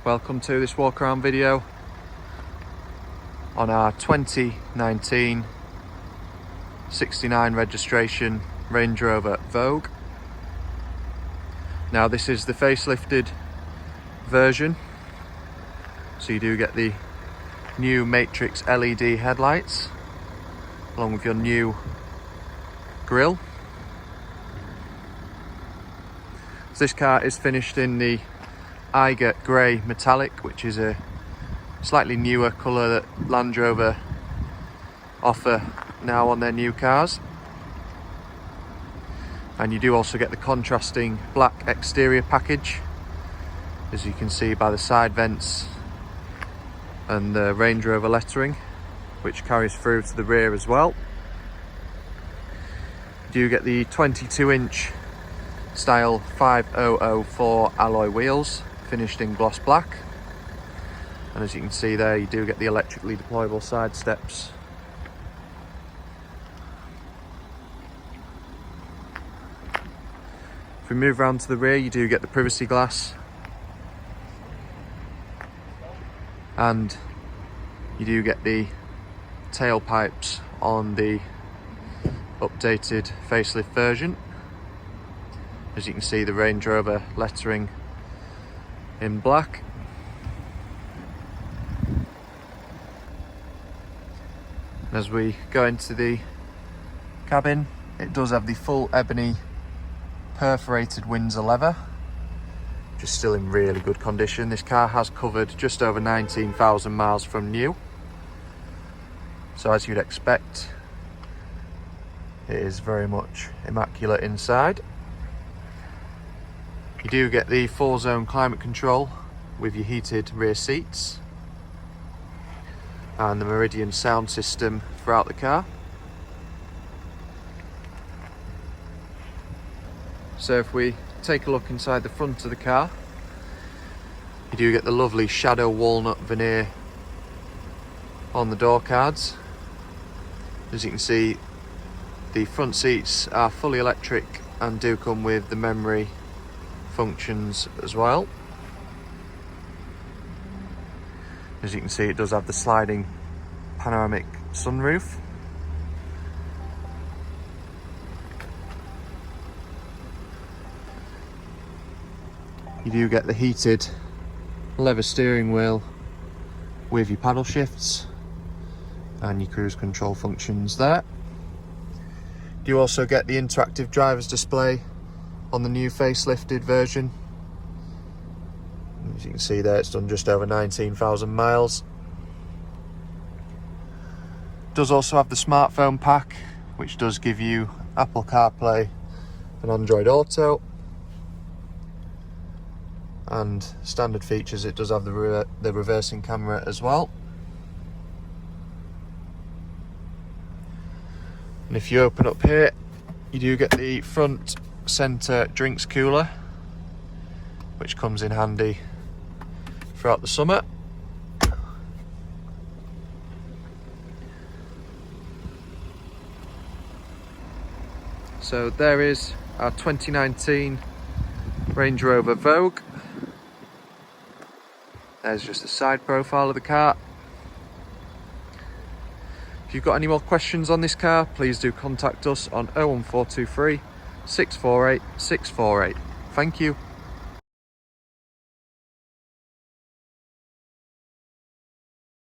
Welcome to this walk around video on our 2019 69 registration Range Rover Vogue. Now this is the facelifted version, so you do get the new matrix LED headlights along with your new grille. So this car is finished in the Eiger Grey metallic, which is a slightly newer colour that Land Rover offer now on their new cars. And you do also get the contrasting black exterior package, as you can see by the side vents and the Range Rover lettering, which carries through to the rear as well. You do get the 22-inch style 5004 alloy wheels finished in gloss black, and as you can see there, you do get the electrically deployable side steps. If we move around to the rear, you do get the privacy glass, and you do get the tailpipes on the updated facelift version. As you can see, the Range Rover lettering in black. As we go into the cabin, it does have the full ebony perforated Windsor leather, which is still in really good condition. This car has covered just over 19,000 miles from new, so as you'd expect, it is very much immaculate inside. You do get the 4-zone climate control with your heated rear seats and the Meridian sound system throughout the car. So if we take a look inside the front of the car, you do get the lovely shadow walnut veneer on the door cards. As you can see, the front seats are fully electric and do come with the memory functions as well. As you can see, it does have the sliding panoramic sunroof. You do get the heated leather steering wheel with your paddle shifts and your cruise control functions there. You also get the interactive driver's display on the new facelifted version. As you can see there, it's done just over 19,000 miles. It does also have the smartphone pack, which does give you Apple CarPlay and Android Auto. And standard features, it does have the reversing camera as well. And if you open up here, you do get the front center drinks cooler, which comes in handy throughout the summer. So there is our 2019 Range Rover Vogue. There's just the side profile of the car. If you've got any more questions on this car, please do contact us on 01423 648 648. Thank you.